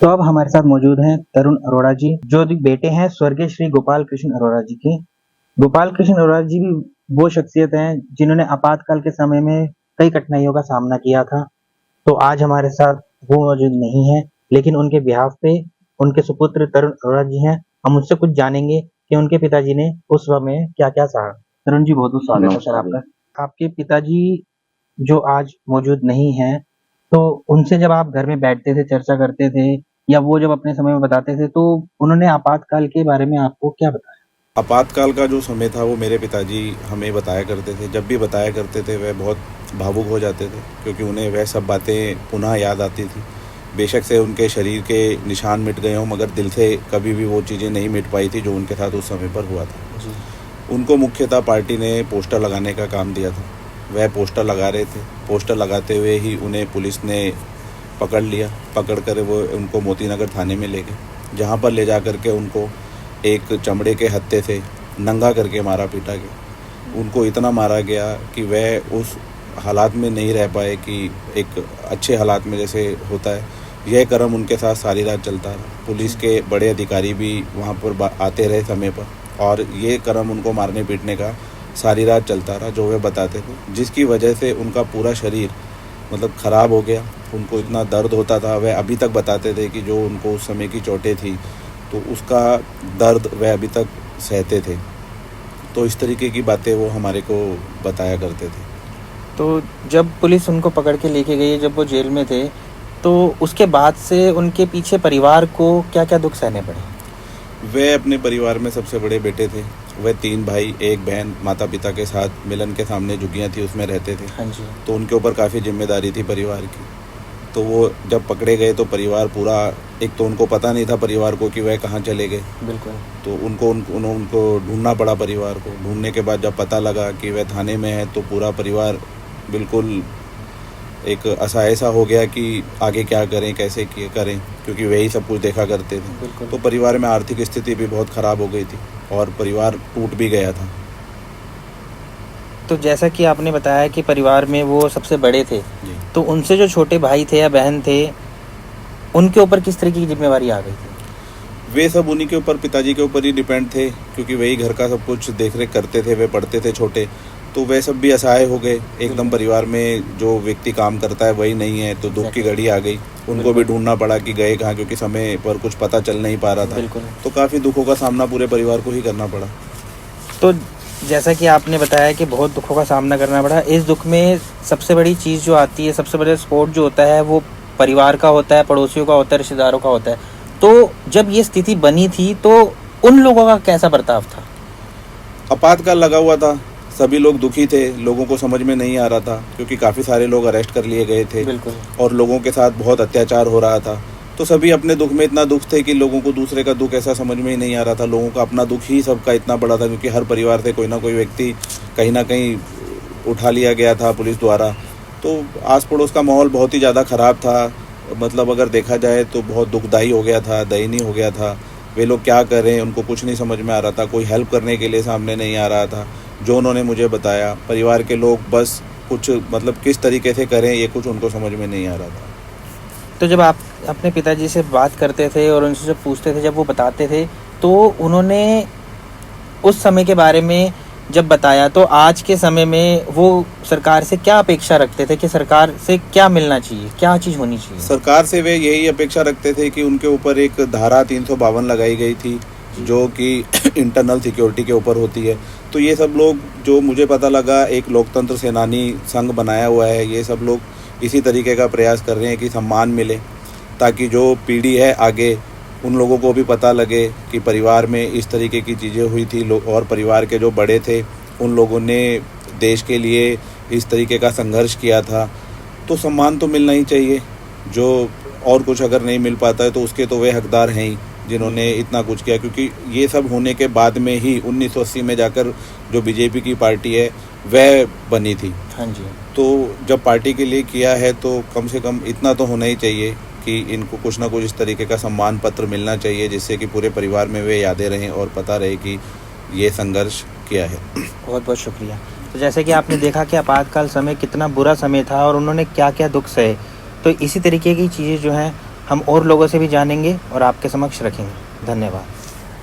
तो अब हमारे साथ मौजूद हैं तरुण अरोड़ा जी, जो बेटे हैं स्वर्गीय श्री गोपाल कृष्ण अरोड़ा जी के। गोपाल कृष्ण अरोड़ा जी भी वो शख्सियत हैं जिन्होंने आपातकाल के समय में कई कठिनाइयों का सामना किया था। तो आज हमारे साथ वो मौजूद नहीं है, लेकिन उनके बिहाफ पे उनके सुपुत्र तरुण अरोड़ा जी हैं। हम उनसे कुछ जानेंगे कि उनके पिताजी ने उस समय क्या-क्या सहा। तरुण जी, बहुत-बहुत स्वागत है सर आपका। आपके पिताजी जो आज मौजूद नहीं हैं, तो उनसे जब आप घर में बैठते थे, चर्चा करते थे या वो जब अपने समय में बताते थे, तो उन्होंने आपातकाल के बारे में आपको क्या बताया? आपातकाल का जो समय था वो मेरे पिताजी हमें बताया करते थे। जब भी बताया करते थे वह बहुत भावुक हो जाते थे, क्योंकि उन्हें वह सब बातें पुनः याद आती थी। बेशक से उनके शरीर के निशान मिट गए हों, मगर दिल से कभी भी वो चीज़ें नहीं मिट पाई थी जो उनके साथ उस समय पर हुआ था। जी। उनको मुख्यतः पार्टी ने पोस्टर लगाने का काम दिया था। वह पोस्टर लगा रहे थे। पोस्टर लगाते हुए ही उन्हें पुलिस ने पकड़ लिया। पकड़ कर वो उनको मोतीनगर थाने में ले गए, जहाँ पर ले जा कर के उनको एक चमड़े के हत्थे से नंगा करके मारा पीटा गया। उनको इतना मारा गया कि वह उस हालात में नहीं रह पाए कि एक अच्छे हालात में जैसे होता है। यह कर्म उनके साथ सारी रात चलता रहा। पुलिस के बड़े अधिकारी भी वहाँ पर आते रहे समय पर, और ये कर्म उनको मारने पीटने का सारी रात चलता रहा, जो वे बताते थे, जिसकी वजह से उनका पूरा शरीर मतलब ख़राब हो गया। उनको इतना दर्द होता था, वह अभी तक बताते थे कि जो उनको उस समय की चोटें थी तो उसका दर्द वह अभी तक सहते थे। तो इस तरीके की बातें वो हमारे को बताया करते थे। तो जब पुलिस उनको पकड़ के लेके गई, जब वो जेल में थे, तो उसके बाद से उनके पीछे परिवार को क्या-क्या दुःख सहने पड़े? वे अपने परिवार में सबसे बड़े बेटे थे। वह 3 भाई, 1 बहन, माता-पिता के साथ मिलन के सामने झुग्गियाँ थी उसमें रहते थे। हाँ जी। तो उनके ऊपर काफ़ी ज़िम्मेदारी थी परिवार की। तो वो जब पकड़े गए तो परिवार पूरा, एक तो उनको पता नहीं था परिवार को कि वह कहाँ चले गए। बिल्कुल। तो उनको ढूंढना पड़ा परिवार को। ढूंढने के बाद जब पता लगा कि वह थाने में है तो पूरा परिवार बिल्कुल एक असहाय सा हो गया कि आगे क्या करें, कैसे करें, क्योंकि वही सब कुछ देखा करते थे। बिल्कुल। तो परिवार में आर्थिक स्थिति भी बहुत ख़राब हो गई थी और परिवार टूट भी गया था। तो जैसा कि आपने बताया कि परिवार में वो सबसे बड़े थे, जी। तो उनसे जो छोटे भाई थे या बहन थे, उनके ऊपर किस तरीके की ज़िम्मेवारी आ गई थी? वे सब उन्हीं के ऊपर, पिताजी के ऊपर ही डिपेंड थे, क्योंकि वही घर का सब कुछ देख रेख करते थे। वे पढ़ते थे छोटे, तो वे सब भी असहाय हो गए एकदम। परिवार में जो व्यक्ति काम करता है वही नहीं है, तो दुख की घड़ी आ गई। उनको भी ढूंढना पड़ा कि गए कहाँ, क्योंकि समय पर कुछ पता चल नहीं पा रहा था। बिल्कुल। तो काफ़ी दुखों का सामना पूरे परिवार को ही करना पड़ा। तो जैसा कि आपने बताया कि बहुत दुखों का सामना करना पड़ा, इस दुख में सबसे बड़ी चीज़ जो आती है, सबसे बड़ा सपोर्ट जो होता है, वो परिवार का होता है, पड़ोसियों का होता है, रिश्तेदारों का होता है। तो जब ये स्थिति बनी थी, तो उन लोगों का कैसा बर्ताव था? आपातकाल लगा हुआ था, सभी लोग दुखी थे। लोगों को समझ में नहीं आ रहा था, क्योंकि काफ़ी सारे लोग अरेस्ट कर लिए गए थे। बिल्कुल। और लोगों के साथ बहुत अत्याचार हो रहा था। तो सभी अपने दुख में इतना दुख थे कि लोगों को दूसरे का दुख ऐसा समझ में ही नहीं आ रहा था। लोगों का अपना दुख ही सबका इतना बड़ा था, क्योंकि हर परिवार से कोई ना कोई व्यक्ति कहीं ना कहीं उठा लिया गया था पुलिस द्वारा। तो आस पड़ोस का माहौल बहुत ही ज़्यादा ख़राब था। मतलब अगर देखा जाए तो बहुत दुखदाई हो गया था, दयनीय हो गया था। वे लोग क्या करें, उनको कुछ नहीं समझ में आ रहा था। कोई हेल्प करने के लिए सामने नहीं आ रहा था। जो उन्होंने मुझे बताया, परिवार के लोग बस कुछ मतलब किस तरीके से करें ये कुछ उनको समझ में नहीं आ रहा था। तो जब आप अपने पिताजी से बात करते थे और उनसे जब पूछते थे, जब वो बताते थे, तो उन्होंने उस समय के बारे में जब बताया, तो आज के समय में वो सरकार से क्या अपेक्षा रखते थे कि सरकार से क्या मिलना चाहिए, क्या चीज़ होनी चाहिए? सरकार से वे यही अपेक्षा रखते थे कि उनके ऊपर एक धारा 352 लगाई गई थी, जो कि इंटरनल सिक्योरिटी के ऊपर होती है। तो ये सब लोग, जो मुझे पता लगा, एक लोकतंत्र सेनानी संघ बनाया हुआ है। ये सब लोग इसी तरीके का प्रयास कर रहे हैं कि सम्मान मिले, ताकि जो पीढ़ी है आगे, उन लोगों को भी पता लगे कि परिवार में इस तरीके की चीज़ें हुई थी। और परिवार के जो बड़े थे उन लोगों ने देश के लिए इस तरीके का संघर्ष किया था। तो सम्मान तो मिलना ही चाहिए। जो और कुछ अगर नहीं मिल पाता है तो उसके तो वे हकदार हैं ही, जिन्होंने इतना कुछ किया। क्योंकि ये सब होने के बाद में ही 1980 में जाकर जो बीजेपी की पार्टी है वह बनी थी। हाँ जी। तो जब पार्टी के लिए किया है तो कम से कम इतना तो होना ही चाहिए कि इनको कुछ ना कुछ इस तरीके का सम्मान पत्र मिलना चाहिए, जिससे कि पूरे परिवार में वे यादें रहें और पता रहे कि ये संघर्ष किया है। बहुत बहुत शुक्रिया। तो जैसे कि आपने देखा कि आपातकाल समय कितना बुरा समय था और उन्होंने क्या क्या दुख सहे, तो इसी तरीके की चीज़ें जो हैं हम और लोगों से भी जानेंगे और आपके समक्ष रखेंगे। धन्यवाद।